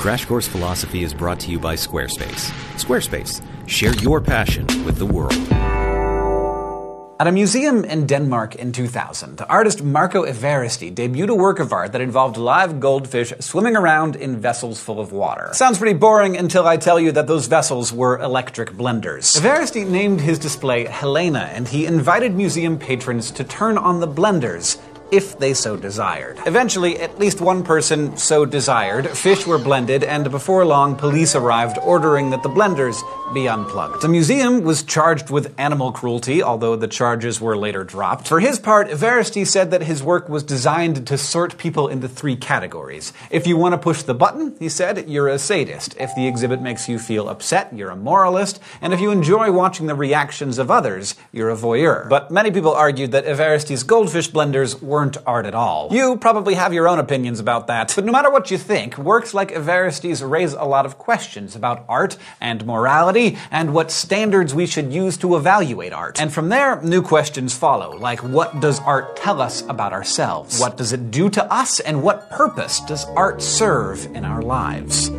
Crash Course Philosophy is brought to you by Squarespace. Squarespace, share your passion with the world. At a museum in Denmark in 2000, artist Marco Everesti debuted a work of art that involved live goldfish swimming around in vessels full of water. Sounds pretty boring until I tell you that those vessels were electric blenders. Everesti named his display Helena, and he invited museum patrons to turn on the blenders if they so desired. Eventually, at least one person so desired. Fish were blended, and before long, police arrived ordering that the blenders be unplugged. The museum was charged with animal cruelty, although the charges were later dropped. For his part, Everesti said that his work was designed to sort people into 3 categories. If you want to push the button, he said, you're a sadist. If the exhibit makes you feel upset, you're a moralist. And if you enjoy watching the reactions of others, you're a voyeur. But many people argued that Everesti's goldfish blenders weren't art at all. You probably have your own opinions about that. But no matter what you think, works like Everesti's raise a lot of questions about art and morality and what standards we should use to evaluate art. And from there, new questions follow, like what does art tell us about ourselves? What does it do to us? And what purpose does art serve in our lives?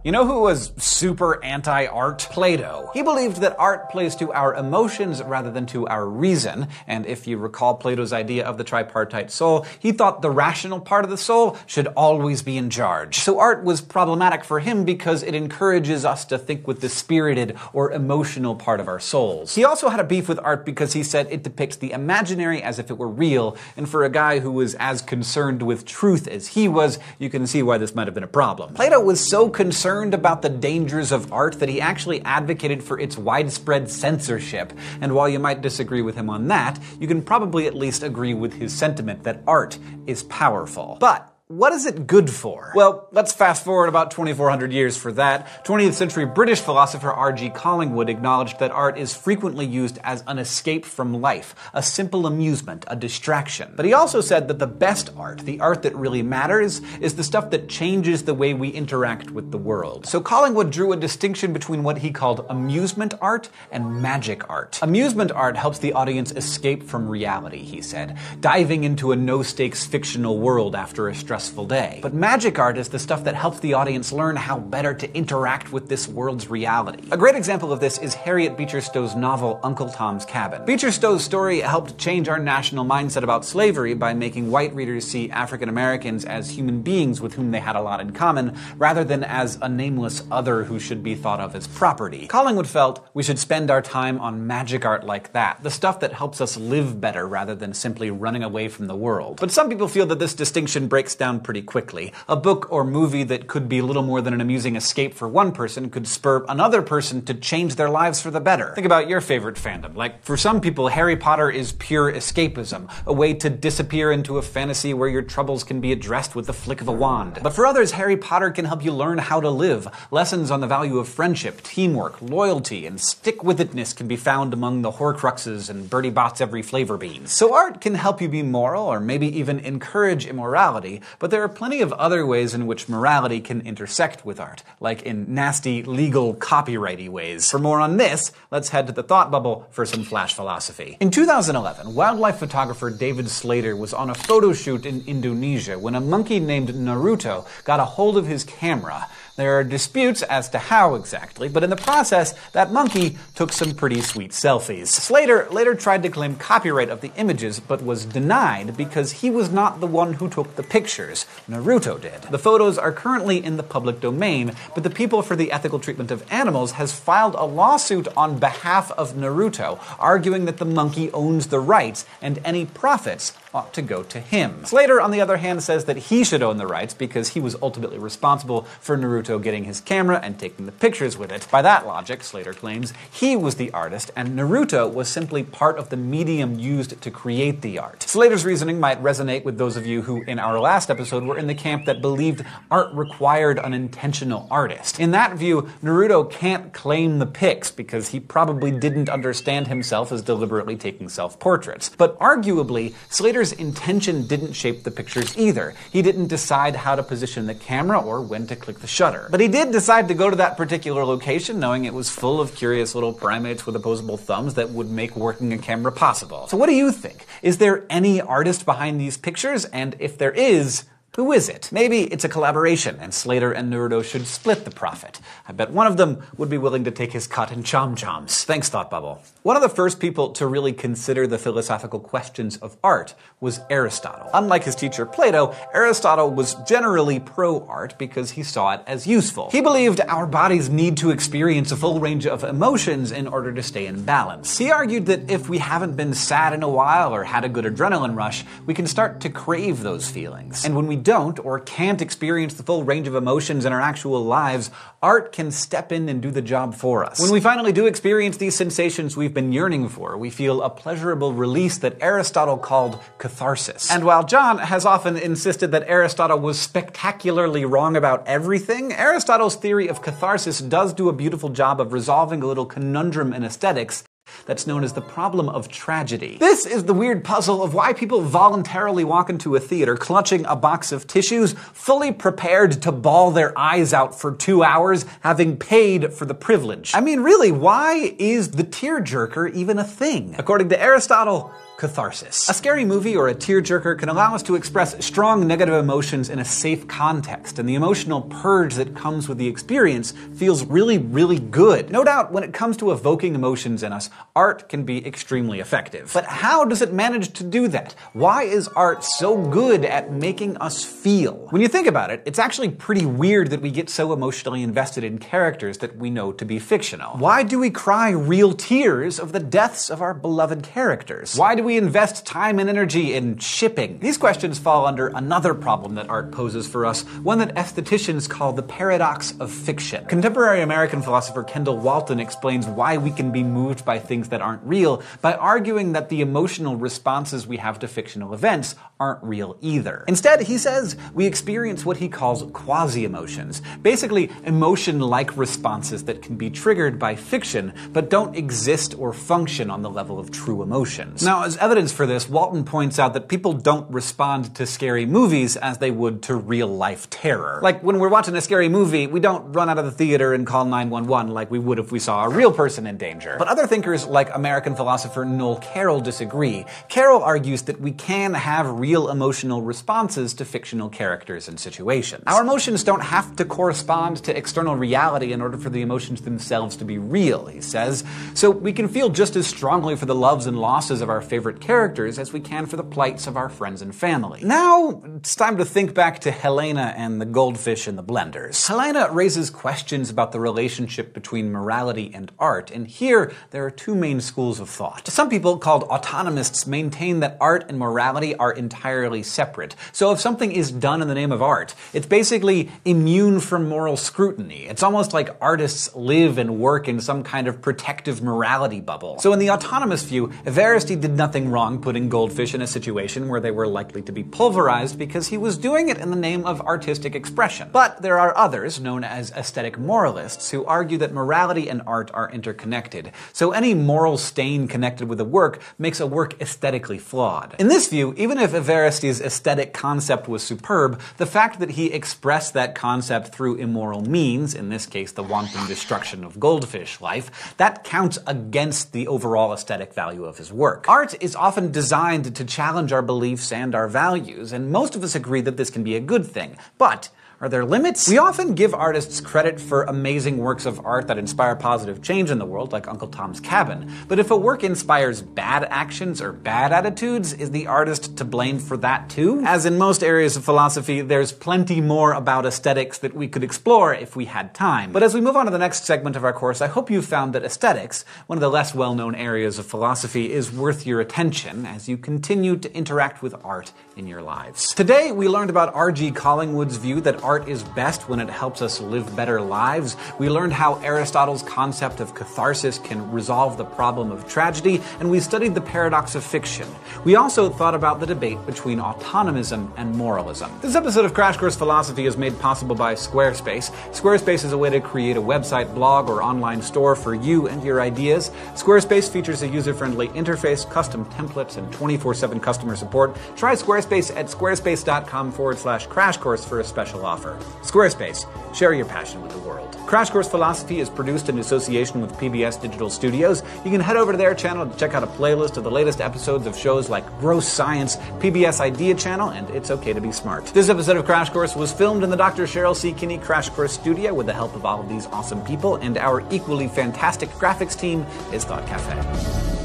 You know who was super anti-art? Plato. He believed that art plays to our emotions rather than to our reason, and if you recall Plato's idea of the tripartite soul, he thought the rational part of the soul should always be in charge. So art was problematic for him because it encourages us to think with the spirited or emotional part of our souls. He also had a beef with art because he said it depicts the imaginary as if it were real, and for a guy who was as concerned with truth as he was, you can see why this might have been a problem. Plato was so concerned about the dangers of art that he actually advocated for its widespread censorship. And while you might disagree with him on that, you can probably at least agree with his sentiment that art is powerful. But what is it good for? Well, let's fast forward about 2,400 years for that. 20th century British philosopher R.G. Collingwood acknowledged that art is frequently used as an escape from life, a simple amusement, a distraction. But he also said that the best art, the art that really matters, is the stuff that changes the way we interact with the world. So Collingwood drew a distinction between what he called amusement art and magic art. Amusement art helps the audience escape from reality, he said, diving into a no-stakes fictional world after a stressful day. But magic art is the stuff that helps the audience learn how better to interact with this world's reality. A great example of this is Harriet Beecher Stowe's novel Uncle Tom's Cabin. Beecher Stowe's story helped change our national mindset about slavery by making white readers see African Americans as human beings with whom they had a lot in common, rather than as a nameless other who should be thought of as property. Collingwood felt we should spend our time on magic art like that, the stuff that helps us live better rather than simply running away from the world. But some people feel that this distinction breaks down pretty quickly. A book or movie that could be little more than an amusing escape for one person could spur another person to change their lives for the better. Think about your favorite fandom. Like, for some people, Harry Potter is pure escapism, a way to disappear into a fantasy where your troubles can be addressed with the flick of a wand. But for others, Harry Potter can help you learn how to live. Lessons on the value of friendship, teamwork, loyalty, and stick-with-itness can be found among the Horcruxes and Bertie Bott's every flavor beans. So art can help you be moral, or maybe even encourage immorality, but there are plenty of other ways in which morality can intersect with art, like in nasty, legal, copyrighty ways. For more on this, let's head to the thought bubble for some flash philosophy. In 2011, wildlife photographer David Slater was on a photo shoot in Indonesia when a monkey named Naruto got a hold of his camera. There are disputes as to how exactly, but in the process, that monkey took some pretty sweet selfies. Slater later tried to claim copyright of the images, but was denied because he was not the one who took the pictures. Naruto did. The photos are currently in the public domain, but the People for the Ethical Treatment of Animals has filed a lawsuit on behalf of Naruto, arguing that the monkey owns the rights and any profits ought to go to him. Slater, on the other hand, says that he should own the rights because he was ultimately responsible for Naruto getting his camera and taking the pictures with it. By that logic, Slater claims, he was the artist and Naruto was simply part of the medium used to create the art. Slater's reasoning might resonate with those of you who, in our last episode, were in the camp that believed art required an intentional artist. In that view, Naruto can't claim the pics because he probably didn't understand himself as deliberately taking self-portraits. But arguably, Slater creator's intention didn't shape the pictures either. He didn't decide how to position the camera or when to click the shutter. But he did decide to go to that particular location knowing it was full of curious little primates with opposable thumbs that would make working a camera possible. So what do you think? Is there any artist behind these pictures? And if there is, who is it? Maybe it's a collaboration, and Slater and Naruto should split the profit. I bet one of them would be willing to take his cut in chom-choms. Thanks, Thought Bubble. One of the first people to really consider the philosophical questions of art was Aristotle. Unlike his teacher Plato, Aristotle was generally pro-art because he saw it as useful. He believed our bodies need to experience a full range of emotions in order to stay in balance. He argued that if we haven't been sad in a while or had a good adrenaline rush, we can start to crave those feelings. And when we don't or can't experience the full range of emotions in our actual lives, art can step in and do the job for us. When we finally do experience these sensations we've been yearning for, we feel a pleasurable release that Aristotle called catharsis. And while John has often insisted that Aristotle was spectacularly wrong about everything, Aristotle's theory of catharsis does do a beautiful job of resolving a little conundrum in aesthetics that's known as the problem of tragedy. This is the weird puzzle of why people voluntarily walk into a theater clutching a box of tissues, fully prepared to bawl their eyes out for 2 hours, having paid for the privilege. I mean, really, why is the tearjerker even a thing? According to Aristotle, catharsis. A scary movie or a tearjerker can allow us to express strong negative emotions in a safe context, and the emotional purge that comes with the experience feels really, really good. No doubt, when it comes to evoking emotions in us, art can be extremely effective. But how does it manage to do that? Why is art so good at making us feel? When you think about it, it's actually pretty weird that we get so emotionally invested in characters that we know to be fictional. Why do we cry real tears of the deaths of our beloved characters? Why do we invest time and energy in shipping? These questions fall under another problem that art poses for us, one that aestheticians call the paradox of fiction. Contemporary American philosopher Kendall Walton explains why we can be moved by things that aren't real by arguing that the emotional responses we have to fictional events aren't real either. Instead, he says, we experience what he calls quasi-emotions, basically emotion-like responses that can be triggered by fiction, but don't exist or function on the level of true emotions. Now, as evidence for this, Walton points out that people don't respond to scary movies as they would to real-life terror. Like, when we're watching a scary movie, we don't run out of the theater and call 911 like we would if we saw a real person in danger. But other thinkers, like American philosopher Noel Carroll, disagree. Carroll argues that we can have real emotional responses to fictional characters and situations. Our emotions don't have to correspond to external reality in order for the emotions themselves to be real, he says. So we can feel just as strongly for the loves and losses of our favorite characters as we can for the plights of our friends and family. Now, it's time to think back to Helena and the goldfish in the blenders. Helena raises questions about the relationship between morality and art, and here there are two main schools of thought. Some people, called autonomists, maintain that art and morality are entirely separate. So if something is done in the name of art, it's basically immune from moral scrutiny. It's almost like artists live and work in some kind of protective morality bubble. So in the autonomous view, Everesty did nothing wrong putting goldfish in a situation where they were likely to be pulverized because he was doing it in the name of artistic expression. But there are others, known as aesthetic moralists, who argue that morality and art are interconnected. So any moral stain connected with a work makes a work aesthetically flawed. In this view, even if Everesty's aesthetic concept was superb, the fact that he expressed that concept through immoral means, in this case the wanton destruction of goldfish life, that counts against the overall aesthetic value of his work. Art is often designed to challenge our beliefs and our values, and most of us agree that this can be a good thing. But are there limits? We often give artists credit for amazing works of art that inspire positive change in the world, like Uncle Tom's Cabin. But if a work inspires bad actions or bad attitudes, is the artist to blame for that too? As in most areas of philosophy, there's plenty more about aesthetics that we could explore if we had time. But as we move on to the next segment of our course, I hope you've found that aesthetics, one of the less well-known areas of philosophy, is worth your attention as you continue to interact with art in your lives. Today, we learned about R.G. Collingwood's view that art is best when it helps us live better lives. We learned how Aristotle's concept of catharsis can resolve the problem of tragedy, and we studied the paradox of fiction. We also thought about the debate between autonomism and moralism. This episode of Crash Course Philosophy is made possible by Squarespace. Squarespace is a way to create a website, blog, or online store for you and your ideas. Squarespace features a user-friendly interface, custom templates, and 24/7 customer support. Try Squarespace at squarespace.com/crash course for a special offer. Squarespace, share your passion with the world. Crash Course Philosophy is produced in association with PBS Digital Studios. You can head over to their channel to check out a playlist of the latest episodes of shows like Gross Science, PBS Idea Channel, and It's Okay to Be Smart. This episode of Crash Course was filmed in the Dr. Cheryl C. Kinney Crash Course studio with the help of all of these awesome people, and our equally fantastic graphics team is Thought Cafe.